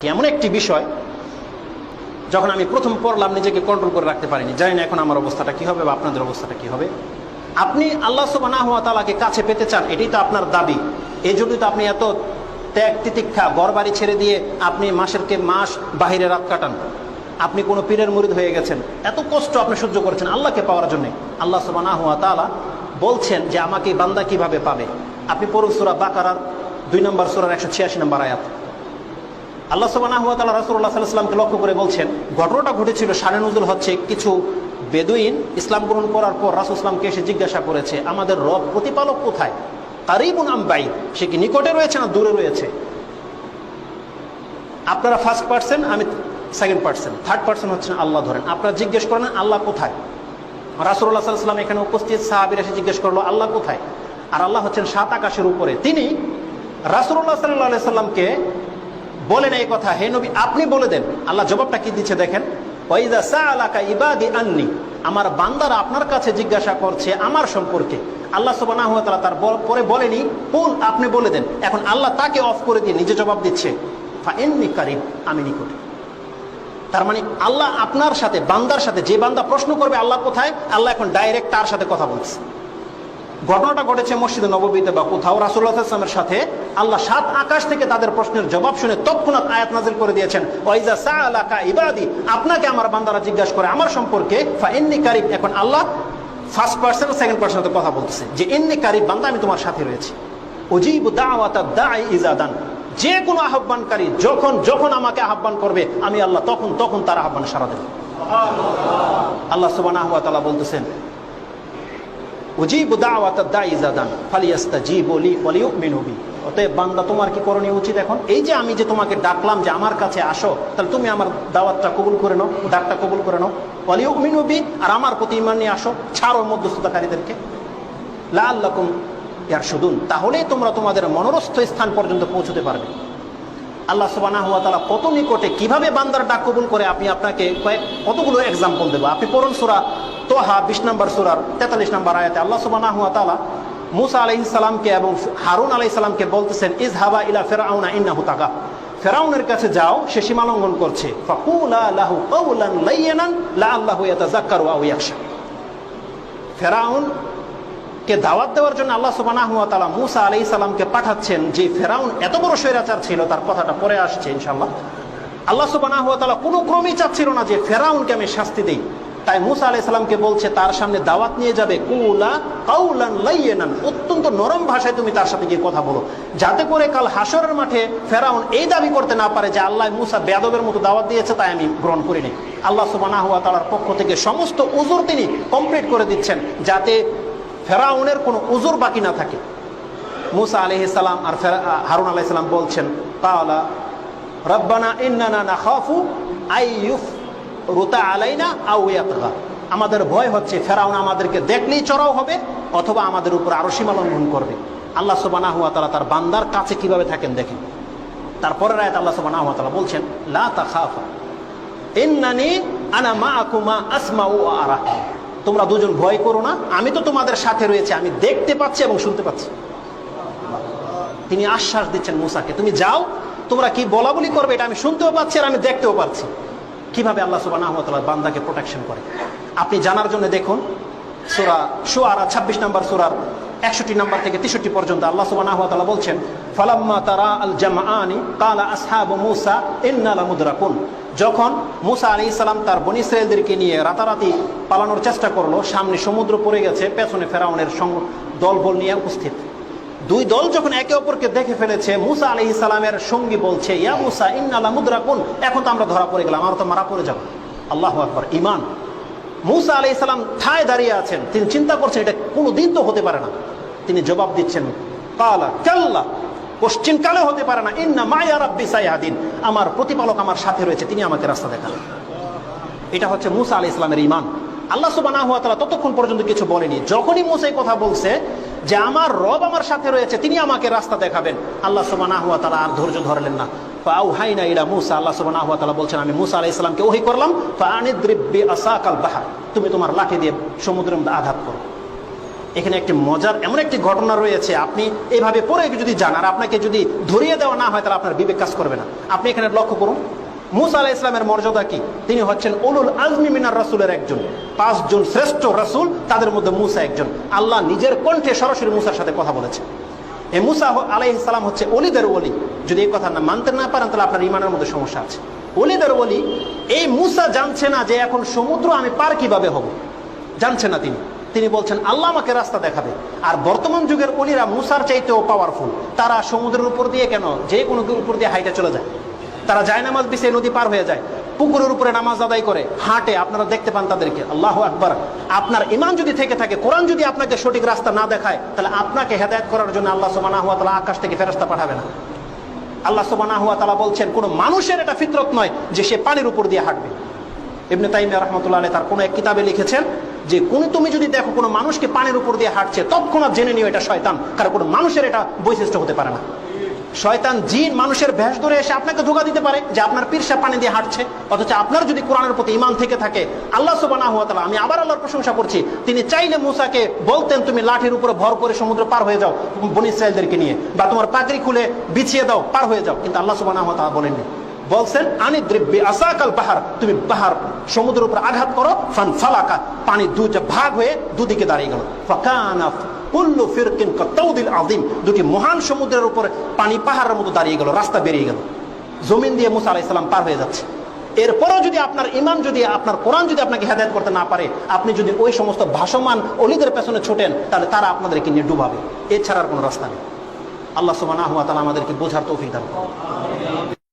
এমন একটি বিষয় যখন আমি প্রথম পড়লাম নিজেকে কন্ট্রোল করে রাখতে পারিনি। জানি না এখন আমার অবস্থাটা কি হবে বা আপনাদের অবস্থাটা কি হবে। আপনি আল্লাহ সুবহানাহু ওয়া তাআলাকে কাছে পেতে চান, এটাই তো আপনার দাবি। এই জন্যই তো আপনি এত ত্যাগ তিতিক্ষা ঘর বাড়ি ছেড়ে দিয়ে আপনি মাসেরকে মাস বাহিরে রাত কাটান। আপনি কোনো পীরের মুরিদ হয়ে গেছেন, এত কষ্ট আপনি সহ্য করেছেন আল্লাহকে পাওয়ার জন্য। আল্লাহ সুবহানাহু ওয়া তাআলা বলছেন যে আমাকে বান্দা কিভাবে পাবে। আপনি পড়ুন সূরা বাকারার 2 নম্বর সূরার 186 নম্বর আয়াত। আল্লাহ সুবহানাহু ওয়া তাআলা রাসূলুল্লাহ সাল্লাল্লাহু আলাইহি ওয়াসাল্লামকে লক্ষ্য করে বলছেন, ঘটনাটা ঘটেছিল শানে নুজুল হচ্ছে কিছু বেদুইন ইসলাম গ্রহণ করার পর রাসূল সাল্লাল্লাহু আলাইহি ওয়াসাল্লামকে এসে জিজ্ঞাসা করেছে, আমাদের রব প্রতিপালক কোথায়? কারীবুন আম বাঈদ, সে কি নিকটে রয়েছে না দূরে রয়েছে? আপনারা ফার্স্ট পারসন, আমি সেকেন্ড পারসন, থার্ড পারসন হচ্ছেন আল্লাহ। ধরেন আপনারা জিজ্ঞেস করেন আল্লাহ কোথায়? রাসূলুল্লাহ সাল্লাল্লাহু আলাইহি ওয়াসাল্লাম এখানে উপস্থিত, সাহাবীরা এসে জিজ্ঞেস করলো আল্লাহ কোথায়? আর আল্লাহ হচ্ছেন 7 আকাশের উপরে। তিনি রাসূলুল্লাহ সাল্লাল্লাহু আলাইহি ওয়াসাল্লামকে বলেন এই কথা, হে নবী আপনি বলে দেন। আল্লাহ জবাবটা কি দিচ্ছে দেখেন, ওয়াইযা সাআলাকা ইবাদি আন্নি, আমার বান্দারা আপনার কাছে জিজ্ঞাসা করছে আমার সম্পর্কে। আল্লাহ সুবহানাহু ওয়া তাআলা তার পরে বলেনি কুল, আপনি বলে দেন। এখন আল্লাহ তাকে অফ করে দিয়ে নিজে জবাব দিচ্ছে, ফা ইন্নী কারীব, আমি নিকটে। তার মানে আল্লাহ আপনার সাথে, বান্দার সাথে, যে বান্দা প্রশ্ন করবে আল্লাহ কোথায়, আল্লাহ এখন ডাইরেক্ট তার সাথে কথা বলছে। ঘটনাটা ঘটেছে মসজিদে নববীতে বা কোথাও। রাসূলুল্লাহ সাল্লাল্লাহু আলাইহি ওয়াসাল্লামের সাথে আল্লাহ 7 আকাশ থেকে তাদের প্রশ্নের জবাব শুনে তৎক্ষণাৎ আয়াত নাযিল করে দিয়েছেন, ওয়াইযা সাআলাকা ইবাদি, আপনাকে আমার বান্দারা জিজ্ঞাসা করে আমার সম্পর্কে, ফা ইন্নী কারীব। এখন আল্লাহ ফার্স্ট পারসন সেকেন্ড পারসনের সাথে কথা বলতেছে যে ইন্নী কারীব, বান্দা আমি তোমার সাথে রয়েছি। উজিবু দাওয়াতাদ দাঈ ইযা দান, যে কোনো আহ্বানকারী যখন যখন আমাকে আহ্বান করবে আমি আল্লাহ তখন তার আহ্বানে সাড়া দেব। আল্লাহ সুবহানাহু ওয়া তাআলা বলতেছেন, উজিবু দাওয়াতাদ দাঈ ইযা দান ফালিয়াস্তাজিবু লি ওয়া লিউমিনু বি। অতএব বান্দা তোমার কি করণীয় উচিত এখন? এই যে আমি যে তোমাকে ডাকলাম যে আমার কাছে আসো, তাহলে তুমি আমার দাওয়াতটা কবুল করে নাও, ডাকটা কবুল করে নাও। ওয়া লিউমিনু বি, আর আমার প্রতি ঈমান নিয়ে আসো, ছাড়ো মধ্যস্থতাকারীদেরকে। লাআল্লাকুম ইয়ারশুদুন, তাহলেই তোমরা তোমাদের মনোরস্থ স্থান পর্যন্ত পৌঁছতে পারবে। আল্লাহ সুবহানাহু ওয়া তাআলা কত নিকটে, কিভাবে বান্দার ডাক কবুল করে আপনাকে কতগুলো এক্সাম্পল দেব। আপনি পড়ুন সূরা তোহা 20 নম্বর সূরার 43 নম্বর আয়াতে আল্লাহ সুবহানাহু ওয়া তাআলা মূসা আলাইহিস সালামকে এবং হারুন আলাইহিস সালামকে বলতেছেন, ইযহাবা ইলা ফিরআউনা ইন্নাহু তাগা, ফিরআউনের কাছে যাও, সে সীমা লঙ্ঘন করছে। ফাকুলা লাহু কাওলান লাইয়িনান লাআল্লাহু ইয়াতাযাক্কারু আও ইয়াখশা। ফিরআউন কে দাওয়াত দেওয়ার জন্য আল্লাহ সুবহানাহু ওয়া তাআলা মূসা আলাইহিস সালামকে পাঠাচ্ছেন। যে ফিরআউন এত বড় স্বৈরাচার ছিল, তার কথাটা পরে আসছে ইনশাআল্লাহ। আল্লাহ সুবহানাহু ওয়া তাআলা কোনো ক্রমেই চাচ্ছিল না যে ফিরআউনকে আমি শাস্তি দেই। তাই মূসা আলাইহিস সালামকে বলছে তার সামনে দাওয়াত নিয়ে যাবে, কুলা কাওলান লাইয়িনান, অত্যন্ত নরম ভাষায় তুমি তার সাথে গিয়ে কথা বলো, যাতে করে কাল হাশরের মাঠে ফিরআউন এই দাবি করতে না পারে যে আল্লাহ মূসা বেয়াদবের মতো দাওয়াত দিয়েছে তাই আমি গ্রহণ করিনি। আল্লাহ সুবহানাহু ওয়া তাআলার পক্ষ থেকে সমস্ত উযর তিনি কমপ্লিট করে দিচ্ছেন, যাতে ফেরাউনের কোনো উযর বাকি না থাকে। মূসা আলাইহিস সালাম আর হারুন আলাইহিস সালাম বলছেন, কালা রব্বানা ইন্নানা নাখাফু আইয়ুফরুতা আলাইনা আও ইয়াতগা, আমাদের ভয় হচ্ছে ফেরাউন আমাদেরকে দেখলেই চড়াও হবে অথবা আমাদের উপর আরো সীমা লঙ্ঘন করবে। আল্লাহ সুবহানাহু ওয়া তাআলা তার বান্দার কাছে কিভাবে থাকেন দেখেন। তারপরের আয়াত আল্লাহ সুবহানাহু ওয়া তাআলা বলছেন, লা তাখাফা ইন্নানি আনা মাআকুমা আসমাউ ওয়া আরা, তোমরা দুজন ভয় করো না, আমি তো তোমাদের সাথে রয়েছে, আমি দেখতে পাচ্ছি এবং শুনতে পাচ্ছি। তিনি আশ্বাস দিচ্ছেন মূসাকে, তুমি যাও, তোমরা কি বলা বলি করবে এটা আমি শুনতেও পাচ্ছি আর আমি দেখতেও পাচ্ছি। কিভাবে আল্লাহ সুবহানাহু ওয়া তাআলা বান্দাকে প্রোটেকশন করে আপনি জানার জন্য দেখুন সূরা শুআরা 26 নম্বর সূরার 61 নম্বর থেকে 63 পর্যন্ত আল্লাহ সুবহানাহু ওয়া তাআলা বলছেন, ফালাম্মা তারা আল জামআনি ক্বালা আসহাবু মূসা ইন্না লামুদরাকুন, যখন মূসা আলাইহিস সালাম তার বনী ইসরাঈলদেরকে নিয়ে রাতারাতি পালানোর চেষ্টা করলো, সামনে সমুদ্র পড়ে গেছে, পেছনে ফেরাউনের দলবল নিয়ে উপস্থিত। দুই দল যখন একে অপরকে দেখে ফেলেছে, মূসা আলাইহিস সালামের সঙ্গী বলছে, ইয়া মূসা ইন্না লামুদরাকুন, এখন তো আমরা ধরা পড়ে গেলাম, আমরা তো মারা পড়ে যাব। আল্লাহু আকবার, ঈমান। মূসা আলাইহিস সালাম ঠায় দাঁড়িয়ে আছেন, তিনি চিন্তা করছেন এটা কোনোদিন তো হতে পারে না। তিনি জবাব দিচ্ছেন, কালা কাল্লা, কোশ্চিনকালে হতে পারে না, ইন্না মায়া রাব্বি সায়াহদিন, আমার প্রতিপালক আমার সাথে রয়েছে, তিনি আমাকে রাস্তা দেখান। এটা হচ্ছে মূসা আলাইহিস সালামের ঈমান। আল্লাহ সুবহানাহু ওয়া তাআলা ততক্ষণ পর্যন্ত কিছু বলেনি। যখনই মূসা এই কথা বলছে যে আমার রব আমার সাথে রয়েছে, তিনি আমাকে রাস্তা দেখাবেন, আল্লাহ সুবহানাহু ওয়া তাআলা আর ধৈর্য ধরলেন না। ফাআউহাইনা ইলা মূসা, আল্লাহ সুবহানাহু ওয়া তাআলা বলছেন আমি মূসা আলাইহিস সালামকে ওহী করলাম, ফাআনিদ্রিব বিআসাকাল বাহর, তুমি তোমার লাঠি দিয়ে সমুদ্রের মধ্যে আঘাত করো। এখানে একটি মজার এমন একটি ঘটনা রয়েছে, আপনি এইভাবে পড়ে যদি যান আর আপনাকে যদি ধরিয়ে দেওয়া না হয় তাহলে আপনার বিবেক কাজ করবে না। আপনি এখানে লক্ষ্য করুন, মুসা আলাইহিস সালামের মর্যাদা কি? তিনি হচ্ছেন উলুল আজমি মিনার রাসূলের একজন, 5 জন শ্রেষ্ঠ রাসূল, তাদের মধ্যে মুসা একজন। আল্লাহ নিজের কণ্ঠে সরাসরি মুসার সাথে কথা বলেছে। এই মুসা আলাইহিস সালাম হচ্ছে ওলিদের ওলি। যদি এই কথা না মানতে না পারেন তাহলে আপনার ঈমানের মধ্যে সমস্যা আছে। ওলিদের ওলি। এই মুসা জানছে না যে এখন সমুদ্র আমি পার কিভাবে হব, জানছে না তিনি বলছেন আল্লাহ আমাকে রাস্তা দেখাবে। আর বর্তমান যুগের ওলিরা মুসার চাইতেও পাওয়ারফুল। তারা সমুদ্রের উপর দিয়ে কেন, যে কোনো উপর দিয়ে হাইটে চলে যায়। তারা যায় নামাজ বিছিয়ে নদী পার হয়ে যায়, পুকুরের উপরে নামাজ আদায় করে, হাঁটে, আপনারা দেখতে পান তাদেরকে। আল্লাহু আকবার। আপনার ঈমান যদি থেকে থাকে, কোরআন যদি আপনাকে সঠিক রাস্তা না দেখায়, তাহলে আপনাকে হেদায়েত করার জন্য আল্লাহ সুবহানাহু ওয়া তাআলা আকাশ থেকে ফেরেশতা পাঠাবে না। আল্লাহ সুবহানাহু ওয়া তাআলা বলছেন কোন মানুষের এটা ফিতরত নয় যে সে পানির উপর দিয়ে হাঁটবে। ইবনে তাইমিয়া রাহমাতুল্লাহ আলাইহি তার কোন এক কিতাবে লিখেছেন যে তুমি যদি দেখো কোনো মানুষকে পানির উপর দিয়ে হাঁটছে, তৎক্ষণাৎ জেনে নিও এটা শয়তান, কারণ কোনো মানুষের এটা বৈশিষ্ট্য হতে পারে না। শয়তান জিন মানুষের ভেষ ধরে এসে আপনাকে ধোঁকা দিতে পারে যে আপনার পীর সাহেব পানি দিয়ে হাঁটছে, অথচ আপনার যদি কোরআনের প্রতি ঈমান থেকে থাকে, আল্লাহ সুবহানাহু ওয়া তাআলা, আমি আবার আল্লাহর প্রশংসা করছি, তিনি চাইলে মুসাকে বলতেন তুমি লাঠির উপরে ভর করে সমুদ্র পার হয়ে যাও বনী ইসরাঈলদেরকে নিয়ে, বা তোমার পাগড়ি খুলে বিছিয়ে দাও, পার হয়ে যাও। কিন্তু আল্লাহ সুবহানাহু ওয়া তাআলা বলেননি, বলছেন আনিদ্রিব বিআসাকাল বাহার, তুমি বাহার সমুদ্রের উপর আঘাত করো, ফানফালাকা, পানি দুইটা ভাগ হয়ে দুদিকে দাঁড়িয়ে গেল। ফাকানা কুল্লু ফিরকিন কাতাউদিল আযীম, দুটি মহান সমুদ্রের উপরে পানি পাহাড়ের মতো দাঁড়িয়ে গেল, রাস্তা বেরিয়ে গেল, জমিন দিয়ে মুসা আলাইহিস সালাম পার হয়ে যাচ্ছে। এরপরও যদি আপনার ঈমান, যদি আপনার কোরআন যদি আপনাকে হেদায়েত করতে না পারে, আপনি যদি ওই সমস্ত ভাসমান অলিদের পেছনে ছোটেন, তাহলে তারা আপনাদেরকে নিয়ে ডুবাবে, এছাড়া আর কোনো রাস্তা নেই। আল্লাহ সুবহানাহু ওয়া তাআলা আমাদেরকে বোঝার তৌফিক দান করুন।